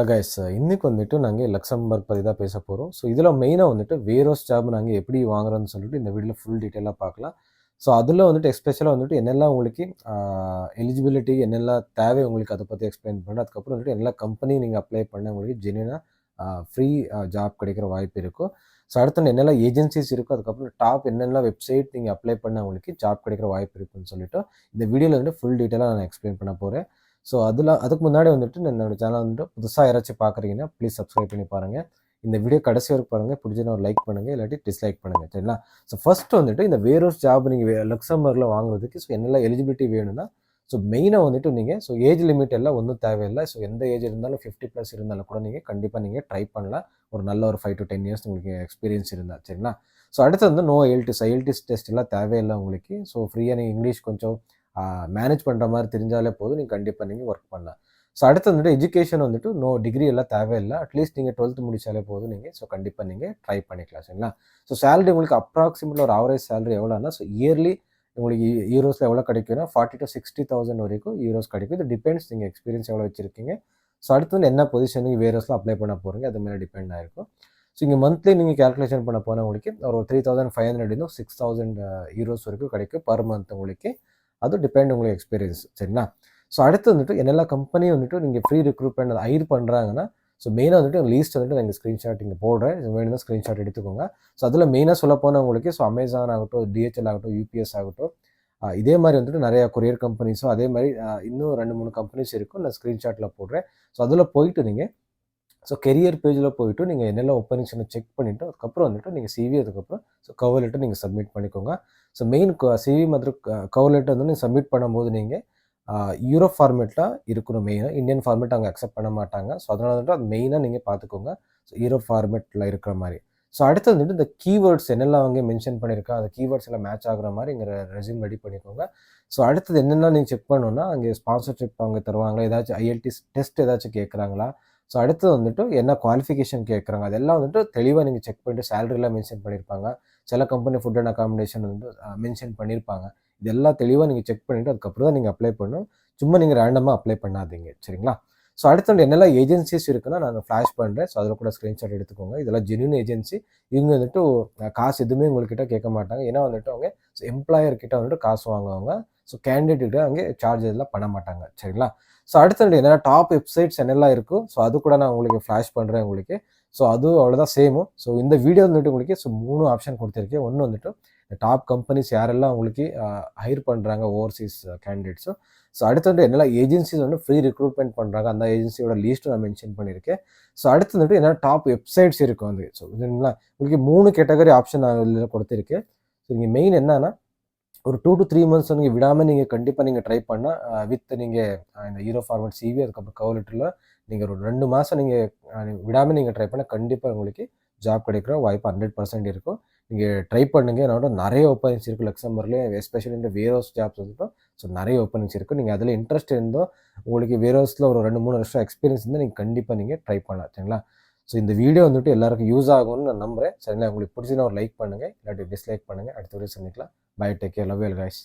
Guys, இன்னைக்கு வந்துட்டு நாங்கள் லக்சம்பர்க் பற்றி தான் பேச போகிறோம். ஸோ இதில் மெயினாக வந்துட்டு வேரோஸ் ஜாப் நாங்கள் எப்படி வாங்குறோன்னு சொல்லிட்டு இந்த வீடியோவில் ஃபுல் டீட்டெயிலாக பார்க்கலாம். ஸோ அதில் வந்துட்டு எஸ்பெஷலாக வந்துட்டு என்னெல்லாம் உங்களுக்கு எலிஜிபிலிட்டி என்னெல்லாம் தேவை உங்களுக்கு அதை பற்றி எக்ஸ்பிளைன் பண்ணுறேன். அதுக்கப்புறம் வந்துட்டு எல்லா கம்பெனி நீங்கள் அப்ளை பண்ண உங்களுக்கு ஜென்யூனாக ஃப்ரீ ஜாப் கிடைக்கிற வாய்ப்பு இருக்கும். ஸோ அடுத்து என்னெல்லாம் ஏஜென்சிஸ் இருக்கும், அதுக்கப்புறம் டாப் என்னெல்லாம் வெப்சைட் நீங்கள் அப்ளை பண்ண உங்களுக்கு ஜாப் கிடைக்கிற வாய்ப்பு இருக்குன்னு சொல்லிட்டு இந்த வீடியோவில் வந்துட்டு ஃபுல் டீட்டெயிலாக நான் எக்ஸ்பிளைன் பண்ண போகிறேன். ஸோ அதுக்கு முன்னாடி வந்துட்டு என்னோடய சேனல் வந்துட்டு புதுசாக யாராச்சும் பார்க்குறீங்கன்னா ப்ளீஸ் சப்ஸ்கிரைப் பண்ணி பாருங்கள். இந்த வீடியோ கடைசி வரைக்கும் பாருங்கள், பிடிச்சா ஒரு லைக் பண்ணுங்கள், இல்லாட்டி டிஸ்லைக் பண்ணுங்கள், சரிங்களா? ஸோ ஃபஸ்ட்டு வந்துட்டு இந்த வேரோஸ் ஜாப் நீங்கள் லக்சம்பர்கில் வாங்குறதுக்கு ஸோ என்னெல்லாம் எலிஜிபிலிட்டி வேணும்னா, ஸோ மெயினாக வந்துட்டு நீங்கள் ஸோ ஏஜ் லிமிட் எல்லாம் ஒன்றும் தேவையில்லை. ஸோ எந்த ஏஜ் இருந்தாலும் 50+ இருந்தாலும் கூட நீங்கள் கண்டிப்பாக நீங்கள் ட்ரை பண்ணலாம். ஒரு நல்ல ஒரு 5 to 10 இயர்ஸ் உங்களுக்கு எக்ஸ்பீரியன்ஸ் இருந்தால், சரிங்களா? ஸோ அடுத்து வந்து நோ ஐஎல்டிஎஸ் டெஸ்ட் எல்லாம் தேவையில்லை உங்களுக்கு. ஸோ ஃப்ரீயாக நீங்கள் இங்கிலீஷ் கொஞ்சம் மேனேஜ் பண்ணுற மாதிரி தெரிஞ்சாலே போதும், நீங்கள் கண்டிப்பாக நீங்கள் ஒர்க் பண்ணலாம். ஸோ அடுத்து வந்துட்டு எஜுகேஷன் வந்துட்டு நோ டிகிரி எல்லாம் தேவையில்லை. அட்லீஸ்ட் நீங்கள் 12th முடிச்சாலே போதும் நீங்கள். ஸோ கண்டிப்பாக நீங்கள் ட்ரை பண்ணிக்கலாம், சரிங்களா? ஸோ சேலரி உங்களுக்கு அப்ராக்சிமேட்லி ஒரு ஆவரேஜ் சேலரி எவ்வளோன்னா, ஸோ இயர்லி உங்களுக்கு யூரோஸில் எவ்வளோ கிடைக்குன்னா 40,000 to 60,000 வரைக்கும் யூரோஸ் கிடைக்கும். இது டிபெண்ட்ஸ் நீங்கள் எக்ஸ்பீரியன்ஸ் எவ்வளோ வச்சுருக்கீங்க. ஸோ அடுத்து வந்து என்ன பொசிஷனுக்கு வேரோஸில் அப்ளை பண்ண போகிறீங்க அது மேலே டிபெண்ட் ஆகிருக்கும். ஸோ இங்கே மந்த்லி நீங்கள் கேல்குலேஷன் பண்ண போனால் உங்களுக்கு ஒரு 3,500 6,000 யூரோஸ் வரைக்கும் கிடைக்கும் பர் மந்த் உங்களுக்கு. அது டிபெண்ட் உங்களுக்கு எக்ஸ்பீரியன்ஸ், சரிங்களா? ஸோ அடுத்து வந்துட்டு என்னெல்லாம் கம்பெனி வந்துட்டு நீங்கள் ஃப்ரீ ரெக்ரூட்மெண்ட் ஹைர் பண்ணுறாங்கன்னா, ஸோ மெயினாக வந்துட்டு லீஸ்ட் வந்துட்டு நீங்கள் ஸ்க்ரீன்ஷாட் இங்கே போடுறேன். வேணும்னா ஸ்க்ரீன்ஷாட் எடுத்துக்கோங்க. ஸோ அதில் மெயினாக சொல்ல போனால் உங்களுக்கு ஸோ அமேசான் ஆகட்டும், டிஹெச்எல் ஆகட்டும், யூபிஎஸ் ஆகட்டும், இதே மாதிரி வந்துட்டு நிறையா கொரியர் கம்பெனிஸும் அதே மாதிரி இன்னும் 2-3 கம்பெனிஸ் இருக்கும். நான் ஸ்க்ரீன்ஷாட்டில் போடுறேன். ஸோ அதில் போயிட்டு நீங்கள் ஸோ கெரியர் பேஜில் போயிட்டு நீங்கள் என்னெல்லாம் ஓப்பனிங்ஸ்னு செக் பண்ணிவிட்டு அதுக்கப்புறம் வந்துட்டு நீங்கள் சிவி அதுக்கப்புறம் ஸோ கவர் லெட்டர் நீங்கள் சப்மிட் பண்ணிக்கோங்க. ஸோ மெயின் சிவி மற்றும் கவர் லெட்டர் வந்து நீங்கள் சப்மிட் பண்ணும்போது நீங்கள் யூரோ ஃபார்மேட்டில் இருக்கணும். மெயினாக இந்தியன் ஃபார்மேட் அவங்க அக்செப்ட் பண்ண மாட்டாங்க. ஸோ அதனால வந்துட்டு அது மெயினாக நீங்கள் பார்த்துக்கோங்க. ஸோ யூரோ ஃபார்மேட்டில் இருக்கிற மாதிரி. ஸோ அடுத்து வந்துட்டு இந்த கீவேர்ட்ஸ் என்னெல்லாம் அவங்க மென்ஷன் பண்ணியிருக்கா அந்த கீவேர்ட்ஸ் எல்லாம் மேட்ச் ஆகுற மாதிரி இங்கே ரெஸ்யூம் ரெடி பண்ணிக்கோங்க. ஸோ அடுத்தது என்னென்னா நீங்கள் செக் பண்ணணுன்னா அங்கே ஸ்பான்சர்ஷிப் அவங்க தருவாங்களா, ஏதாச்சும் ஐஎல்டிஎஸ் டெஸ்ட் ஏதாச்சும் கேட்குறாங்களா, ஸோ அடுத்து வந்துட்டு என்ன குவாலிஃபிகேஷன் கேட்குறாங்க அதெல்லாம் வந்துட்டு தெளிவாக நீங்கள் செக் பண்ணிட்டு சேலரிலாம் மென்ஷன் பண்ணியிருப்பாங்க. சில கம்பெனி ஃபுட் அண்ட் அகாமடேஷன் வந்து மென்ஷன் பண்ணியிருப்பாங்க. இதெல்லாம் தெளிவாக நீங்கள் செக் பண்ணிவிட்டு அதுக்கப்புறம் தான் நீங்கள் அப்ளை பண்ணணும். சும்மா நீங்கள் ரேண்டமாக அப்ளை பண்ணாதீங்க, சரிங்களா? ஸோ அடுத்து என்னெல்லாம் ஏஜென்சிஸ் இருக்குன்னா நான் ஃப்ளாஷ் பண்ணுறேன். ஸோ அதில் கூட ஸ்க்ரீன்ஷாட் எடுத்துக்கோங்க. இதெல்லாம் ஜென்யூன் ஏஜென்சி. இவங்க வந்துட்டு காசு எதுவுமே உங்கள்கிட்ட கேட்க மாட்டாங்க. ஏன்னா வந்துட்டு அவங்க ஸோ எம்ப்ளாயர்கிட்ட வந்துட்டு காசு வாங்குவாங்க. ஸோ கேண்டிடேட்கிட்ட அவங்க சார்ஜ் இதெல்லாம் பண்ண மாட்டாங்க, சரிங்களா? ஸோ அடுத்து என்னென்னா டாப் வெப்சைட்ஸ் என்னெல்லாம் இருக்கும் ஸோ அது கூட நான் உங்களுக்கு ஃப்ளாஷ் பண்ணுறேன் உங்களுக்கு. ஸோ அதுவும் அவ்வளோதான் சேமும். ஸோ இந்த வீடியோ வந்துட்டு உங்களுக்கு ஸோ 3 ஆப்ஷன் கொடுத்துருக்கேன். ஒன்று வந்துட்டு டாப் கம்பெனிஸ் யாரெல்லாம் உங்களுக்கு ஹைர் பண்ணுறாங்க ஓவர்சீஸ் கேண்டிடேட்ஸோ. ஸோ அடுத்து வந்துட்டு என்னெல்லாம் ஏஜென்சிஸ் வந்து ஃப்ரீ ரெக்ரூட்மெண்ட் பண்ணுறாங்க அந்த ஏஜென்சியோட லிஸ்ட்டு நான் மென்ஷன் பண்ணியிருக்கேன். ஸோ அடுத்து வந்துட்டு என்னென்னா டாப் வெப்சைட்ஸ் இருக்கும் வந்து. ஸோ இதுங்களா உங்களுக்கு 3 கேட்டகரி ஆப்ஷன் நான் இதில் கொடுத்துருக்கேன். ஸோ இங்கே மெயின் என்னன்னா ஒரு 2 to 3 months நீங்கள் விடாமல் நீங்கள் கண்டிப்பாக நீங்கள் ட்ரை பண்ணால் வித் நீங்கள் இந்த யூரோ ஃபார்மேட் சிவி அதுக்கப்புறம் கவர் லெட்டரில் நீங்கள் ஒரு 2 மாதம் நீங்கள் விடாமல் நீங்கள் ட்ரை பண்ணால் கண்டிப்பாக உங்களுக்கு ஜாப் கிடைக்கிற வாய்ப்பு 100% இருக்கும். நீங்கள் ட்ரை பண்ணுங்கள். என்னோட நிறைய ஓப்பனிங்ஸ் இருக்குது லக்சம்பர்லேயே, எஸ்பெஷலி இந்த வேர்ஹவுஸ் ஜாப்ஸ் வந்துட்டு ஸோ நிறைய ஓப்பனிங்ஸ் இருக்குது. நீங்கள் அதில் இன்ட்ரெஸ்ட் இருந்தோ உங்களுக்கு வேர்ஹவுஸில் ஒரு 2-3 வருஷம் எக்ஸ்பீரியன்ஸ் இருந்தால் நீங்கள் கண்டிப்பாக நீங்கள் ட்ரை பண்ணலாம், சரிங்களா? ஸோ இந்த வீடியோ வந்துட்டு எல்லாருக்கும் யூஸ் ஆகும்னு நான் நம்புகிறேன், சரிங்களா? உங்களுக்கு பிடிச்சினா ஒரு லைக் பண்ணுங்கள், இல்லாட்டி டிஸ்லைக் பண்ணுங்கள். அடுத்த வீடியோ சந்திக்கலாம். Bye, take care, love you all guys.